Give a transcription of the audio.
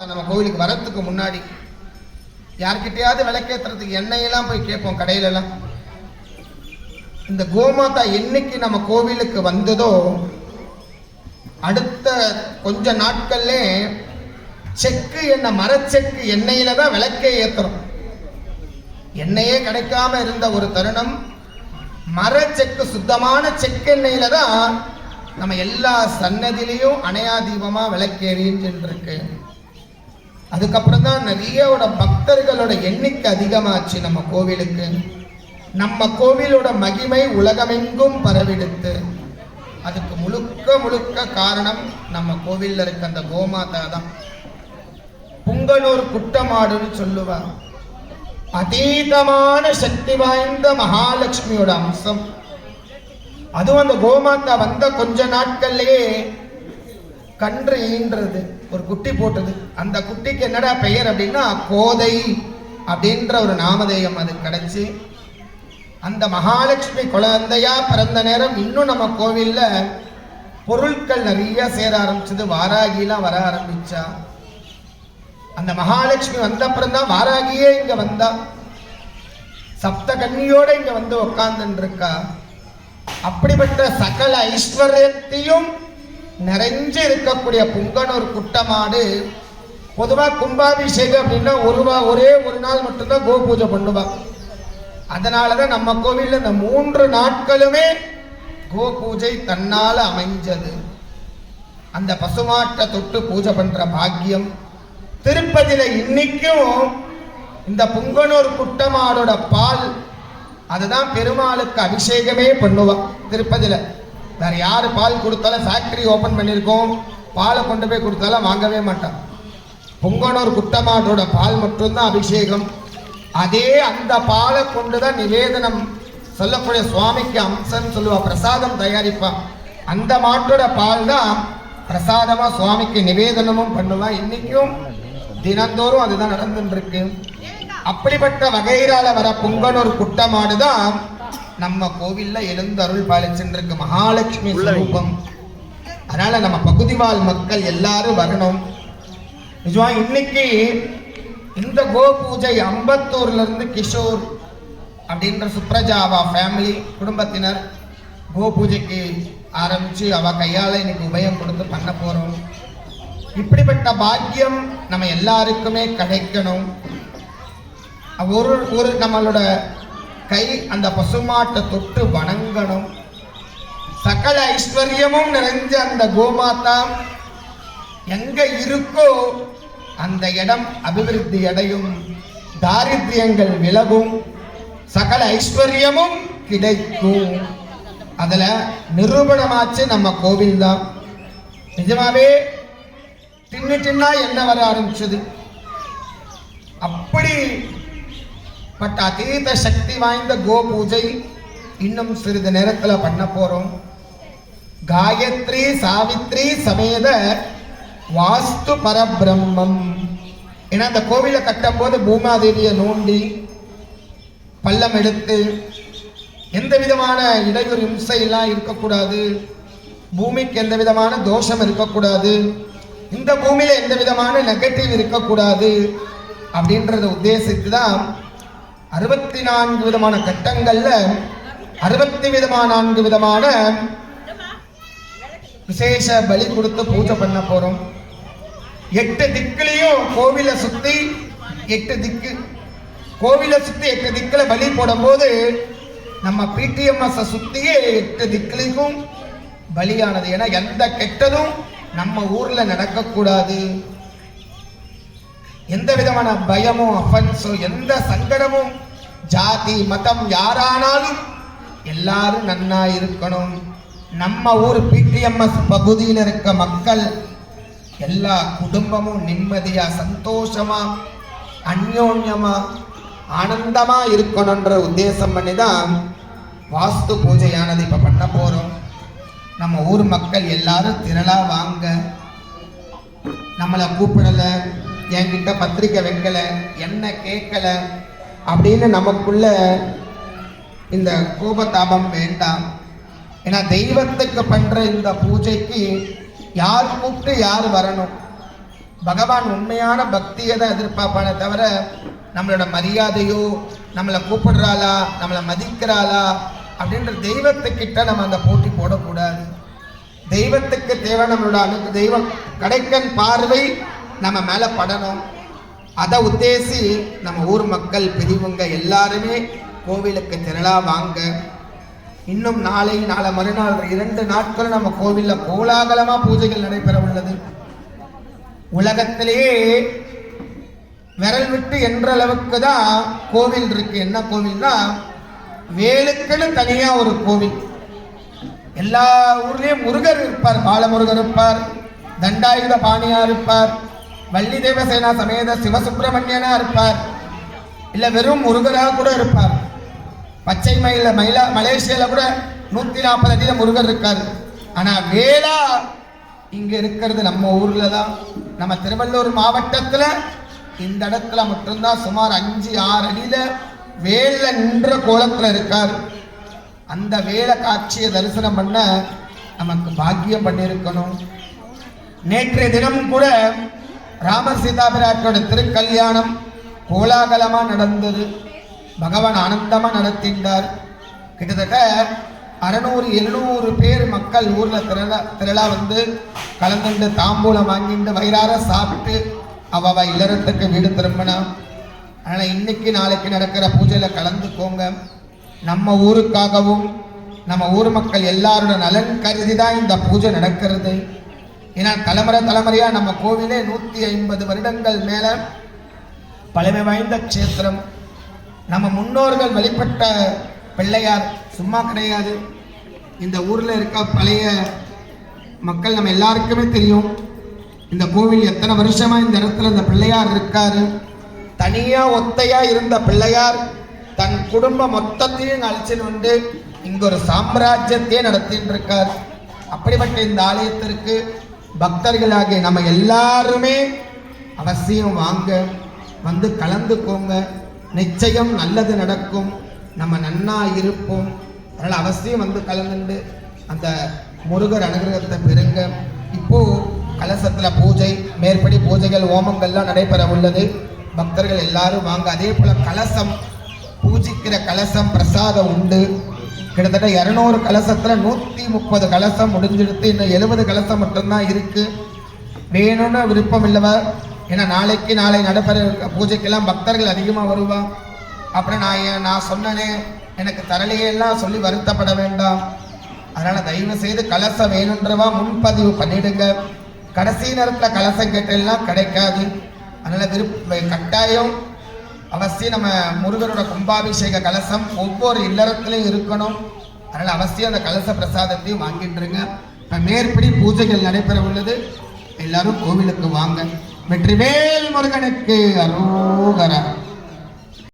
நம்ம கோவிலுக்கு வரத்துக்கு முன்னாடி யார்கிட்டயாவது விளக்கேற்றுறதுக்கு எண்ணெயெல்லாம் போய் கேட்போம் கடையிலலாம். இந்த கோமாதா என்னைக்கு நம்ம கோவிலுக்கு வந்ததோ அடுத்த கொஞ்ச நாட்கள்ல செக்கு எண்ணெய், மரச்செக்கு எண்ணெயில தான் விளக்கே ஏற்றுறோம். எண்ணெயே கிடைக்காம இருந்த ஒரு தருணம், மரச்செக்கு சுத்தமான செக்கெண்ணெயில தான் நம்ம எல்லா சன்னதிலையும் அணையா தீபமா விளக்கேறின்னு இருக்கு. அதுக்கப்புறம் தான் நிறைய பக்தர்களோட எண்ணிக்கை அதிகமாச்சு நம்ம கோவிலுக்கு. நம்ம கோவிலோட மகிமை உலகமெங்கும் பரவிடுத்து. அதுக்கு முழுக்க முழுக்க காரணம் நம்ம கோவில்ல இருக்க அந்த கோமாதா தான். புங்கனூர் குட்டமாடுன்னு சொல்லுவாங்க. அதீதமான சக்தி வாய்ந்த மகாலட்சுமியோட அம்சம். அதுவும் அந்த கோமாதா வந்த கொஞ்ச நாட்கள்லயே கன்று ஈன்றது, ஒரு குட்டி போட்டது. அந்த குட்டிக்கு என்னடா பெயர் அப்படின்னா கோதை அப்படின்ற ஒரு நாமதேயம் அது கிடைச்சு, அந்த மகாலட்சுமி குழந்தையா பிறந்த நேரம் இன்னும் நம்ம கோவில்ல பொருட்கள் நிறைய சேர ஆரம்பிச்சது. வாராகிலாம் வர ஆரம்பிச்சா. அந்த மகாலட்சுமி வந்த அப்புறம் தான் வாராகியே இங்க வந்தா. சப்த கன்னியோட இங்க வந்து உட்கார்ந்து இருக்கா. அப்படிப்பட்ட சகல ஐஸ்வர்யத்தையும் நிறைஞ்சு இருக்கக்கூடிய புங்கனூர் குட்டமாடு. பொதுவா கும்பாபிஷேகம் அப்படின்னா ஒரே ஒரு நாள் மட்டும்தான் கோ பூஜை பண்ணுவா. அதனாலதான் நம்ம கோவில்ல இந்த 3 நாட்களுமே கோ பூஜை தன்னால அமைஞ்சது. அந்த பசுமாட்டை தொட்டு பூஜை பண்ற பாக்கியம் திருப்பதியில இன்னைக்கும் இந்த புங்கனூர் குட்டமாடோட பால் அதுதான் பெருமாளுக்கு அபிஷேகமே பண்ணுவா. திருப்பதியில வேற யாரு பால் கொடுத்தாலும், ஃபேக்டரி ஓபன் பண்ணியிருக்கோம், பாலை கொண்டு போய் கொடுத்தாலும் வாங்கவே மாட்டான். புங்கனூர் குட்டமாடோட பால் மட்டும்தான் அபிஷேகம். அதே அந்த பாலை கொண்டுதான் நிவேதனம் சொல்லக்கூடிய சுவாமிக்கு அம்சம் சொல்லுவா, பிரசாதம் தயாரிப்பா. அந்த மாட்டோட பால் தான் பிரசாதமா சுவாமிக்கு நிவேதனமும் பண்ணுவா. இன்னைக்கும் தினந்தோறும் அதுதான் நடந்துட்டு இருக்கு. அப்படிப்பட்ட வகையிலால வர புங்கனூர் குட்டமாடுதான் நம்ம கோவில்ல எழுந்தருள் பாலிச்சுருக்கு மகாலட்சுமி ஸ்வரூபம். அதனால நம்ம பகுதிவாழ் மக்கள் எல்லாரும் வரணும். நிஜமா இன்னைக்கு இந்த கோ பூஜை அம்பத்தூர்ல இருந்து கிஷோர் அப்படின்ற சுப்ரஜாவா ஃபேமிலி குடும்பத்தினர் கோ பூஜைக்கு ஆரம்பிச்சு அவ கையால இன்னைக்கு உபயம் கொடுத்து பண்ண போறோம். இப்படிப்பட்ட பாக்கியம் நம்ம எல்லாருக்குமே கிடைக்கணும். ஒரு நம்மளோட கை அந்த பசுமாட்டை தொட்டு வணங்கணும். சகல ஐஸ்வர்யமும் நிறைஞ்ச அந்த கோமாதா எங்க இருக்கோ அந்த இடம் அபிவிருத்தி அடையும், தாரித்ரியங்கள் விலகும், சகல ஐஸ்வர்யமும் கிடைக்கும். அதுல நிரூபணமாச்சு நம்ம கோவில் தான். நிஜமாவே தின்னா என்ன வர ஆரம்பிச்சது. அப்படி பட் அதீத சக்தி வாய்ந்த கோ பூஜை இன்னும் சிறிது நேரத்தில் பண்ண போறோம். காயத்ரி சாவித்ரி சமேத வாஸ்து பரபிரம்மம். ஏன்னா அந்த கோவிலை கட்டும் போது பூமாதேவியை நோண்டி பள்ளம் எடுத்து எந்த விதமான இடையூறு இம்சையெல்லாம் இருக்கக்கூடாது, பூமிக்கு எந்த விதமான தோஷம் இருக்கக்கூடாது, இந்த பூமியில எந்த விதமான நெகட்டிவ் இருக்கக்கூடாது அப்படின்றத உத்தேசித்து தான் 64 விதமான கட்டங்கள்ல 64 விதமான விசேஷ பலி கொடுத்து பூஜை பண்ண போறோம். 8 திக்குலையும் கோவிலை சுத்தி 8 திக்கு, கோவிலை சுத்தி 8 திக்குல பலி போடும் போது நம்ம பிடிஎம்எஸ் சுத்தியே 8 திக்குலையும் பலியானது. ஏன்னா எந்த கெட்டதும் நம்ம ஊர்ல நடக்கக்கூடாது, எந்த விதமான பயமோ அஃபென்ஸோ எந்த சங்கடமும், ஜாதி மதம் யாரானாலும் எல்லாரும் நன்னா இருக்கணும். நம்ம ஊர் பிடிஎம்எஸ் பகுதியில் இருக்க மக்கள் எல்லா குடும்பமும் நிம்மதியா சந்தோஷமா அந்யோன்யமா ஆனந்தமா இருக்கணும்ன்ற உத்தேசம் பண்ணிதான் வாஸ்து பூஜையானது இப்ப பண்ண போறோம். நம்ம ஊர் மக்கள் எல்லாரும் திரளா வாங்க. நம்மளை கூப்பிடல, என்கிட்ட பத்திரிக்கை வைக்கல, என்ன கேட்கல அப்படின்னு நமக்குள்ள இந்த கோபதாபம் வேண்டாம். ஏன்னா தெய்வத்துக்கு பண்ற இந்த பூஜைக்கு யார் கூப்பிட்டு யார் வரணும். பகவான் உண்மையான பக்தியை தான் எதிர்பார்ப்பானே தவிர நம்மளோட மரியாதையோ, நம்மளை கூப்பிடுறாளா, நம்மளை மதிக்கிறாளா அப்படின்ற தெய்வத்துக்கிட்ட நம்ம அந்த போட்டி போடக்கூடாது. தெய்வத்துக்கு தேவை நம்மளோட தெய்வம் கடைக்கன் பார்வை நம்ம மேல படணும். அதை உத்தேசி நம்ம ஊர் மக்கள் பெரியவங்க எல்லாருமே கோவிலுக்கு திரளா வாங்க. இன்னும் நாளை மறுநாள் 2 நாட்கள் நம்ம கோவில்ல கோலாகலமா பூஜைகள் நடைபெற உள்ளது. உலகத்திலேயே விரல் விட்டு என்ற அளவுக்கு தான் கோவில் இருக்கு. என்ன கோவில்னா, வேலுக்குன்னு தனியா ஒரு கோவில். எல்லா ஊர்லயும் முருகர் இருப்பார், பாலமுருகர் இருப்பார், தண்டாயுத பாணியா இருப்பார், வள்ளி தேவசேனா சமேத சிவசுப்பிரமணியனா இருப்பார், இல்ல வெறும் முருகராக கூட இருப்பார். பச்சை மலேசியால கூட 140 அடியில முருகர் இருக்காரு. ஆனா வேளா இங்க இருக்கிறது நம்ம ஊர்ல தான். நம்ம திருவள்ளூர் மாவட்டத்துல இந்த இடத்துல மட்டும்தான் சுமார் 5-6 அடியில வேல நின்ற கோலத்துல இருக்கார். அந்த வேலை காட்சியை தரிசனம் பண்ண நமக்கு பாக்கியம் பண்ணியிருக்கணும். நேற்றைய தினம் கூட ராமர் சீதாபிராட்டியோட திருக்கல்யாணம் கோலாகலமா நடந்தது. பகவான் ஆனந்தமா நடத்தினார். கிட்டத்தட்ட 600-700 பேர் மக்கள் ஊர்ல திரளா வந்து கலந்துண்டு தாம்பூலம் வாங்கிட்டு வயிறார சாப்பிட்டு அவ இல்லறத்துக்கு வீடு திரும்பினா. அதனால இன்னைக்கு நாளைக்கு நடக்கிற பூஜையில கலந்துக்கோங்க. நம்ம ஊருக்காகவும் நம்ம ஊர் மக்கள் எல்லாரோட நலன் கருதி தான் இந்த பூஜை நடக்கிறது. ஏன்னா தலைமுறையா நம்ம கோவிலே 150 வருடங்கள் மேல பழமை வாய்ந்த க்ஷேத்திரம். நம்ம முன்னோர்கள் வழிபட்ட பிள்ளையார் சும்மா கிடையாது. இந்த ஊர்ல இருக்க பழைய மக்கள் நம்ம எல்லாருக்குமே தெரியும். இந்த கோவில் எத்தனை வருஷமா இந்த இடத்துல இந்த பிள்ளையார் இருக்காரு. தனியா ஒத்தையா இருந்த பிள்ளையார் தன் குடும்பம் மொத்தத்தையும் அழிச்சுன்னு வந்து இங்க ஒரு சாம்ராஜ்யத்தையே நடத்திட்டு இருக்கார். அப்படிப்பட்ட இந்த ஆலயத்திற்கு பக்தர்களாகிய நம்ம எல்லாருமே அவசியம் வாங்க, வந்து கலந்துக்கோங்க. நிச்சயம் நல்லது நடக்கும், நம்ம நன்னா இருப்போம். அதனால அவசியம் வந்து கலந்துண்டு அந்த முருகர் அனுகிரகத்தை பெறுங்க. இப்போ கலசத்துல பூஜை, மேற்படி பூஜைகள், ஓமங்கள்லாம் நடைபெற உள்ளது. பக்தர்கள் எல்லாரும் வாங்க. அதே போல கலசம் பூஜிக்கிற கலசம் பிரசாதம் உண்டு. கிட்டத்தட்ட 200 கலசத்துல 130 கலசம் முடிஞ்சிடுத்து. இன்னும் 70 கலசம் மட்டும்தான் இருக்கு. வேணும்னு விருப்பம் இல்லவா? ஏன்னா நாளை நடைபெற பூஜைக்கெல்லாம் பக்தர்கள் அதிகமாக வருவா. அப்புறம் நான் சொன்னனே எனக்கு தரலையெல்லாம் சொல்லி வருத்தப்பட வேண்டாம். அதனால தயவு செய்து கலசம் வேணுன்றவா முன்பதிவு பண்ணிடுங்க. கடைசி நேரத்தில் கலசம் கேட்டெல்லாம் கிடைக்காது. அதனால கட்டாயம் அவசியம் நம்ம முருகரோட கும்பாபிஷேக கலசம் ஒவ்வொரு இல்லறத்திலையும் இருக்கணும். அதனால அவசியம் அந்த கலச பிரசாதத்தையும் வாங்கிட்டுருங்க. இப்போ மேற்படி பூஜைகள் நடைபெற உள்ளது. எல்லாரும் கோவிலுக்கு வாங்க. வெற்றிவேல் முருகனுக்கு அரோகரா.